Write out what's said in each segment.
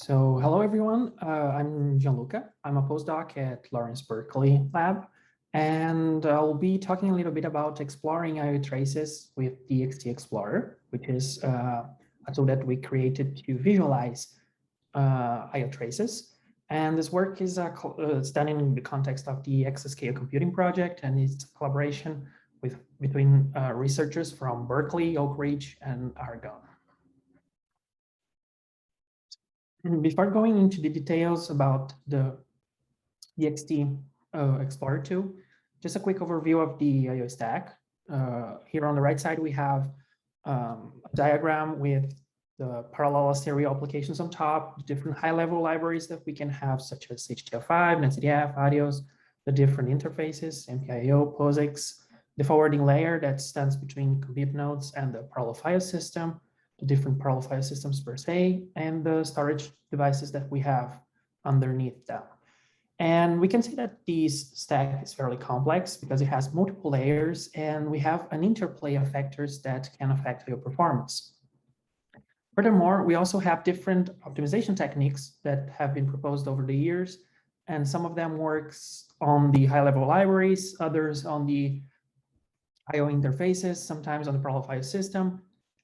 So hello, everyone. I'm Luca. I'm a postdoc at Lawrence Berkeley lab, and I'll be talking a little bit about exploring IO traces with DXT Explorer, which is a tool that we created to visualize IO traces. And this work is done in the context of the exascale computing project, and it's a collaboration between researchers from Berkeley, Oak Ridge, and Oregon. And before going into the details about the DXT Explorer 2, just a quick overview of the IO stack. Here on the right side, we have a diagram with the parallel stereo applications on top, different high-level libraries that we can have, such as HTML5, NetCDF, ADIOS, the different interfaces, MPIO, POSIX, the forwarding layer that stands between compute nodes and the parallel file system, the different parallel file systems per se, and the storage devices that we have underneath them. And we can see that this stack is fairly complex because it has multiple layers, and we have an interplay of factors that can affect your performance. Furthermore, we also have different optimization techniques that have been proposed over the years, and some of them works on the high-level libraries, others on the IO interfaces, sometimes on the parallel file system,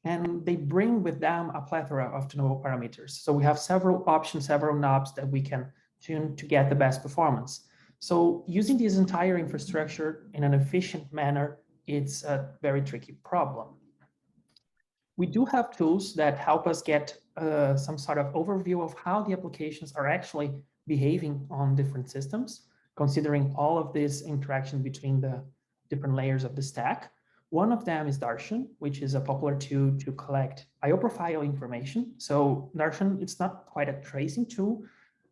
and they bring with them a plethora of tunable parameters. So we have several options, several knobs that we can tune to get the best performance. So using this entire infrastructure in an efficient manner, it's a very tricky problem. We do have tools that help us get some sort of overview of how the applications are actually behaving on different systems, considering all of this interaction between the different layers of the stack. One of them is Darshan, which is a popular tool to collect IO profile information. So Darshan, it's not quite a tracing tool.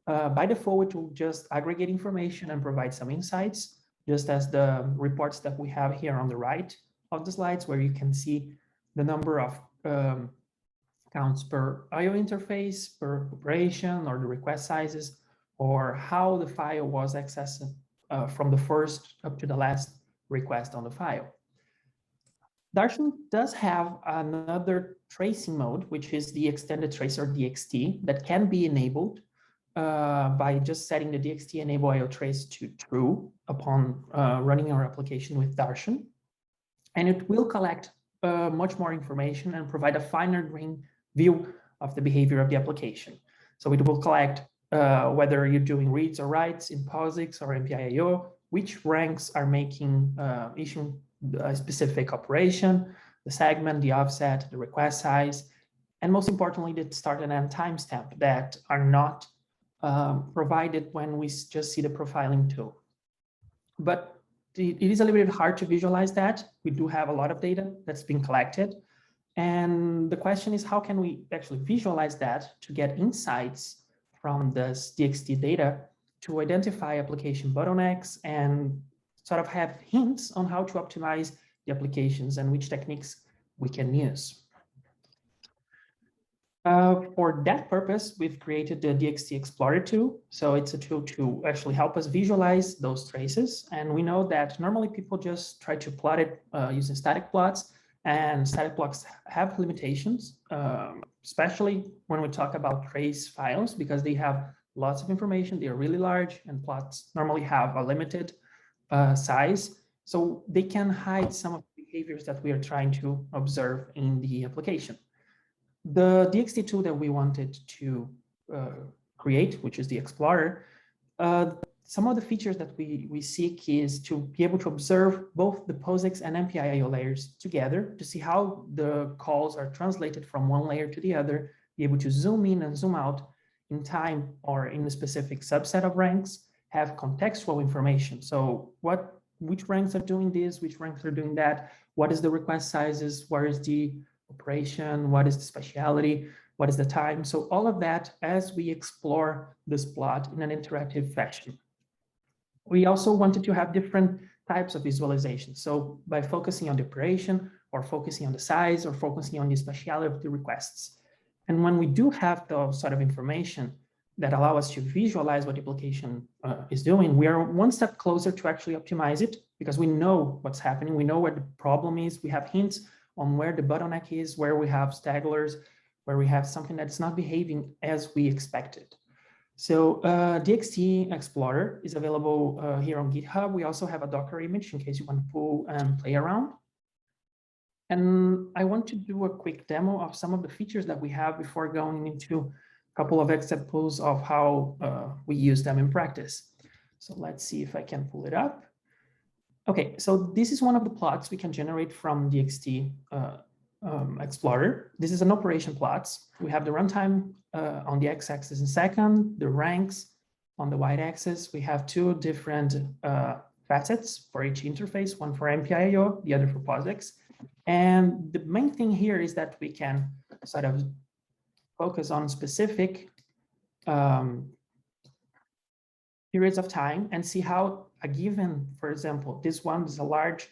By default, it will just aggregate information and provide some insights, just as the reports that we have here on the right of the slides, where you can see the number of counts per IO interface, per operation, or the request sizes, or how the file was accessed from the first up to the last request on the file. Darshan does have another tracing mode, which is the extended tracer DXT, that can be enabled by just setting the DXT enable IO trace to true upon running our application with Darshan. And it will collect much more information and provide a finer grained view of the behavior of the application. So it will collect whether you're doing reads or writes in POSIX or MPIO, which ranks are making issuing a specific operation, the segment, the offset, the request size, and most importantly, the start and end timestamp that are not provided when we just see the profiling tool. But it is a little bit hard to visualize that. We do have a lot of data that's been collected. And the question is, how can we actually visualize that to get insights from this DXT data to identify application bottlenecks and sort of have hints on how to optimize the applications and which techniques we can use. For that purpose, we've created the DXT Explorer tool. So it's a tool to actually help us visualize those traces. And we know that normally people just try to plot it using static plots, and static plots have limitations, especially when we talk about trace files, because they have lots of information, they are really large, and plots normally have a limited size. So they can hide some of the behaviors that we are trying to observe in the application. The DXT tool that we wanted to create, which is the Explorer, some of the features that we seek is to be able to observe both the POSIX and MPIO layers together to see how the calls are translated from one layer to the other, be able to zoom in and zoom out in time or in a specific subset of ranks, have contextual information. So which ranks are doing this, which ranks are doing that, what is the request sizes, where is the operation, what is the speciality, what is the time. So all of that as we explore this plot in an interactive fashion. We also wanted to have different types of visualization. So by focusing on the operation or focusing on the size or focusing on the speciality of the requests. And when we do have those sort of information that allow us to visualize what the application is doing, we are one step closer to actually optimize it because we know what's happening. We know where the problem is. We have hints on where the bottleneck is, where we have stagglers, where we have something that's not behaving as we expected. So DXT Explorer is available here on GitHub. We also have a Docker image in case you want to pull and play around. And I want to do a quick demo of some of the features that we have before going into a couple of examples of how we use them in practice. So let's see if I can pull it up. Okay, so this is one of the plots we can generate from DXT Explorer. This is an operation plots. We have the runtime on the x-axis in second, the ranks on the y-axis. We have two different facets for each interface, one for MPIO, the other for POSIX. And the main thing here is that we can sort of focus on specific periods of time and see how a given, for example, this one is a large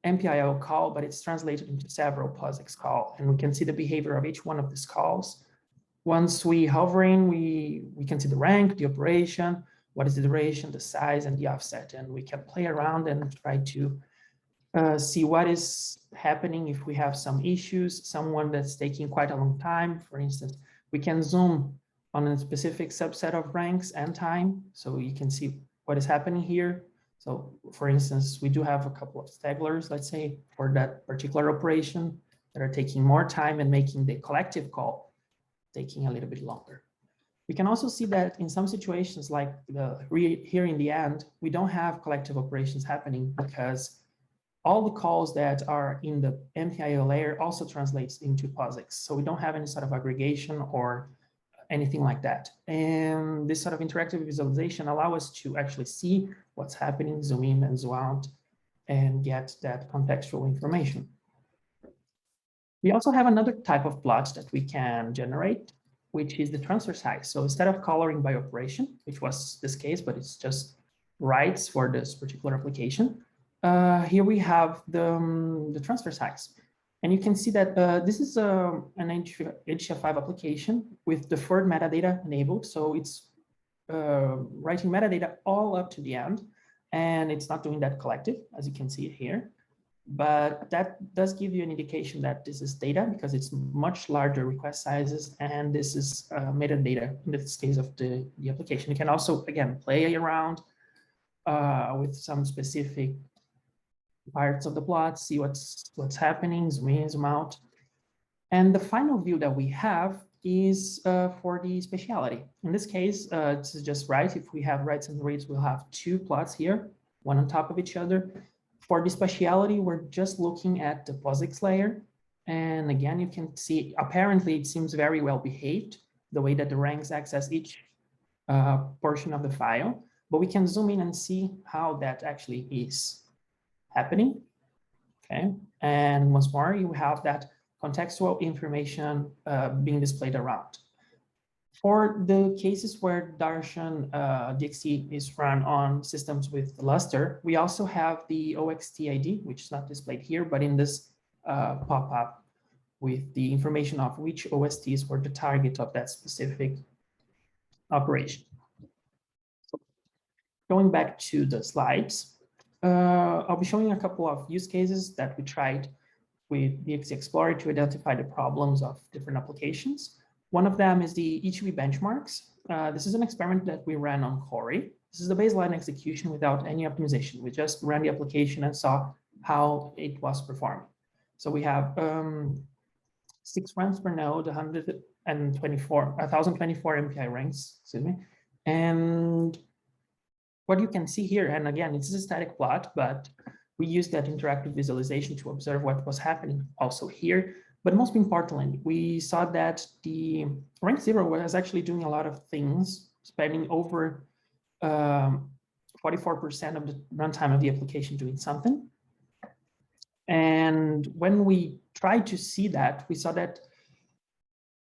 MPIO call, but it's translated into several POSIX calls, and we can see the behavior of each one of these calls. Once we hovering, we can see the rank, the operation, what is the duration, the size, and the offset, and we can play around and try to see what is happening if we have some issues, someone that's taking quite a long time. For instance, we can zoom on a specific subset of ranks and time, so you can see what is happening here. So for instance, we do have a couple of stagglers, let's say, for that particular operation that are taking more time and making the collective call taking a little bit longer. We can also see that in some situations, like here in the end, we don't have collective operations happening because all the calls that are in the MPIO layer also translates into POSIX. So we don't have any sort of aggregation or anything like that. And this sort of interactive visualization allows us to actually see what's happening, zoom in and zoom out, and get that contextual information. We also have another type of plot that we can generate, which is the transfer size. So instead of coloring by operation, which was this case, but it's just writes for this particular application, here we have the transfer size. And you can see that this is an HTML5 application with deferred metadata enabled. So it's writing metadata all up to the end, and it's not doing that collective, as you can see it here. But that does give you an indication that this is data because it's much larger request sizes, and this is metadata in this case of the application. You can also, again, play around with some specific parts of the plot, see what's happening, zoom in, zoom out. And the final view that we have is for the speciality. In this case, this is just right. If we have rights and reads, we'll have two plots here, one on top of each other. For the speciality, we're just looking at the POSIX layer. And again, you can see, apparently it seems very well behaved, the way that the ranks access each portion of the file. But we can zoom in and see how that actually is happening. Okay, and once more, you have that contextual information being displayed around. For the cases where Darshan DXT is run on systems with Lustre, we also have the OXT ID, which is not displayed here, but in this pop-up with the information of which OSTs were the target of that specific operation. So going back to the slides, I'll be showing a couple of use cases that we tried with DXT Explorer to identify the problems of different applications. One of them is the HIV Benchmarks. This is an experiment that we ran on Cori. This is the baseline execution without any optimization. We just ran the application and saw how it was performing. So we have 6 ranks per node, 1024 MPI ranks, excuse me. And what you can see here, and again, it's a static plot, but we used that interactive visualization to observe what was happening also here. But most importantly, we saw that the rank 0 was actually doing a lot of things, spending over 44% of the runtime of the application doing something. And when we tried to see that, we saw that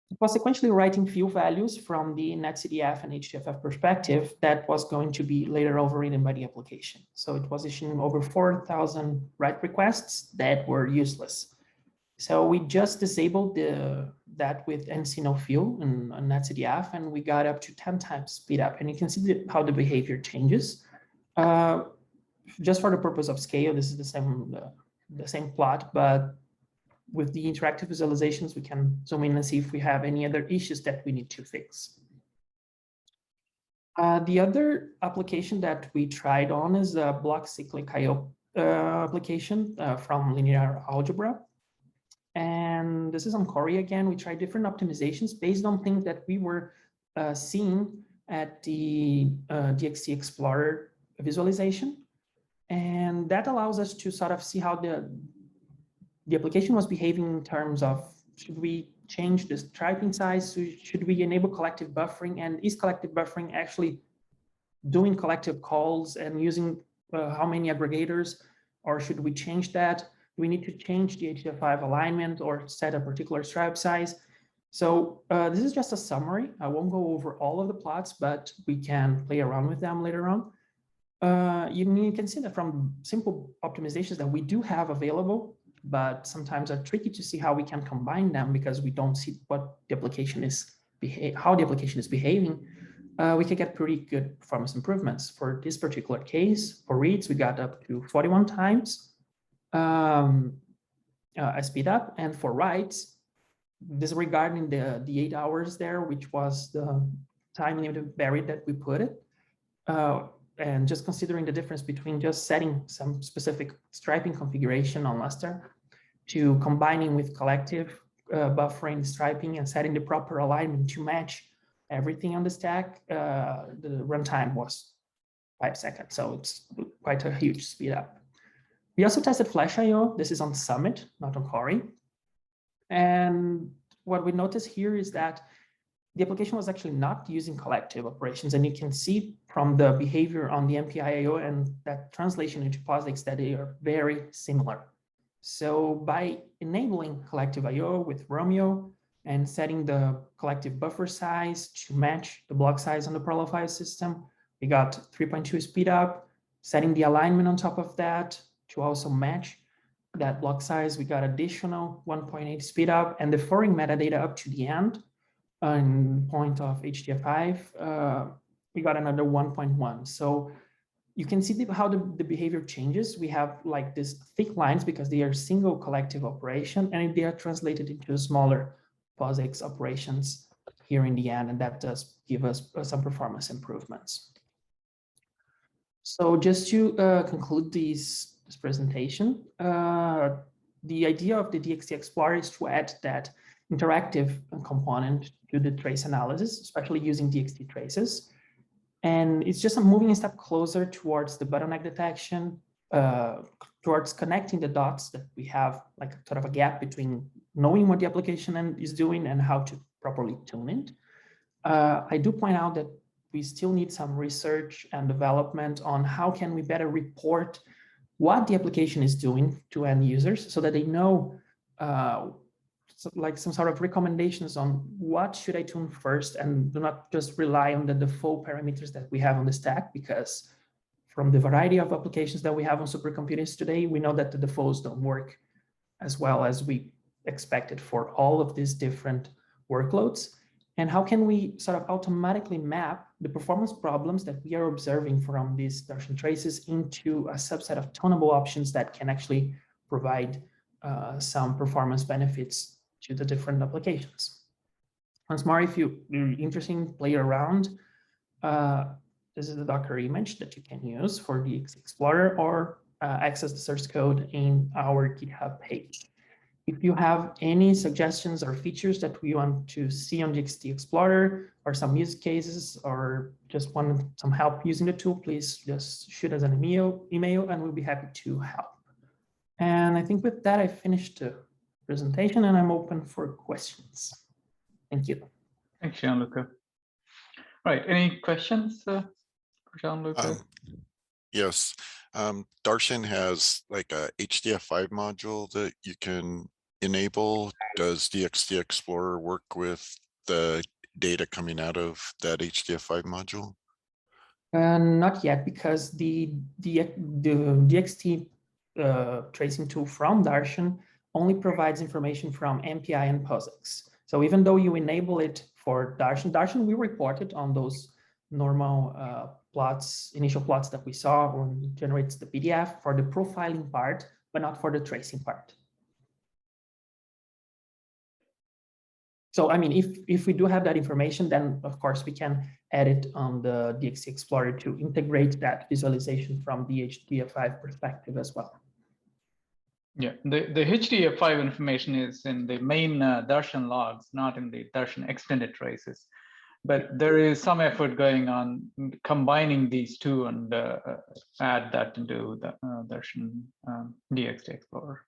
it was sequentially writing field values from the netcdf and HDFF perspective that was going to be later overridden by the application. So it was issuing over 4,000 write requests that were useless. So we just disabled that with NC field and netcdf, and we got up to 10 times speed up. And you can see how the behavior changes. Just for the purpose of scale, this is the same plot, but with the interactive visualizations, we can zoom in and see if we have any other issues that we need to fix. The other application that we tried on is the block cyclic I/O application from linear algebra. And this is on Cori again. We tried different optimizations based on things that we were seeing at the DXT Explorer visualization. And that allows us to sort of see how the application was behaving in terms of, should we change the striping size? Should we enable collective buffering? And is collective buffering actually doing collective calls and using how many aggregators? Or should we change that? Do we need to change the HDF5 alignment or set a particular stripe size? So this is just a summary. I won't go over all of the plots, but we can play around with them later on. You can see that from simple optimizations that we do have available, but sometimes are tricky to see how we can combine them because we don't see what the application is, how the application is behaving. We can get pretty good performance improvements. For this particular case, for reads, we got up to 41 times a speed up, and for writes, disregarding the 8 hours there, which was the time limit barrier that we put it, and just considering the difference between just setting some specific striping configuration on Lustre to combining with collective buffering, striping, and setting the proper alignment to match everything on the stack, the runtime was 5 seconds. So it's quite a huge speed up. We also tested Flash I/O. This is on Summit, not on Cori. And what we noticed here is that the application was actually not using collective operations. And you can see from the behavior on the MPI I/O and that translation into POSIX that they are very similar. So by enabling collective I/O with Romeo and setting the collective buffer size to match the block size on the parallel file system, we got 3.2 speed up. Setting the alignment on top of that to also match that block size, we got additional 1.8 speed up, and deferring metadata up to the end on point of HDF5, we got another 1.1. So you can see how the behavior changes. We have like these thick lines because they are single collective operation, and they are translated into smaller POSIX operations here in the end, and that does give us some performance improvements. So just to conclude this presentation, the idea of the DXT Explorer is to add that interactive component to the trace analysis, especially using DXT traces. And it's just a moving a step closer towards the bottleneck detection, towards connecting the dots that we have, like sort of a gap between knowing what the application is doing and how to properly tune it. I do point out that we still need some research and development on how can we better report what the application is doing to end users so that they know like some sort of recommendations on what should I tune first, and do not just rely on the default parameters that we have on the stack, because from the variety of applications that we have on supercomputers today, we know that the defaults don't work as well as we expected for all of these different workloads. And how can we sort of automatically map the performance problems that we are observing from these Darshan traces into a subset of tunable options that can actually provide some performance benefits to the different applications. Once more, if you're interested, play around. This is the Docker image that you can use for the DXT Explorer, or access the source code in our GitHub page. If you have any suggestions or features that we want to see on DXT Explorer, or some use cases, or just want some help using the tool, please just shoot us an email and we'll be happy to help. And I think with that, I finished the presentation and I'm open for questions. Thank you. Thanks, Gianluca. All right, any questions for Gianluca? Yes. Darshan has like a HDF5 module that you can enable. Does DXT Explorer work with the data coming out of that HDF5 module? Not yet, because the DXT tracing tool from Darshan only provides information from MPI and POSIX. So even though you enable it for Darshan, we reported on those normal plots, initial plots that we saw when it generates the PDF for the profiling part, but not for the tracing part. So, I mean, if we do have that information, then of course we can add it on the DXT Explorer to integrate that visualization from the HDF5 perspective as well. Yeah, the HDF5 information is in the main Darshan logs, not in the Darshan extended traces. But there is some effort going on combining these two and add that into the Darshan DXT Explorer.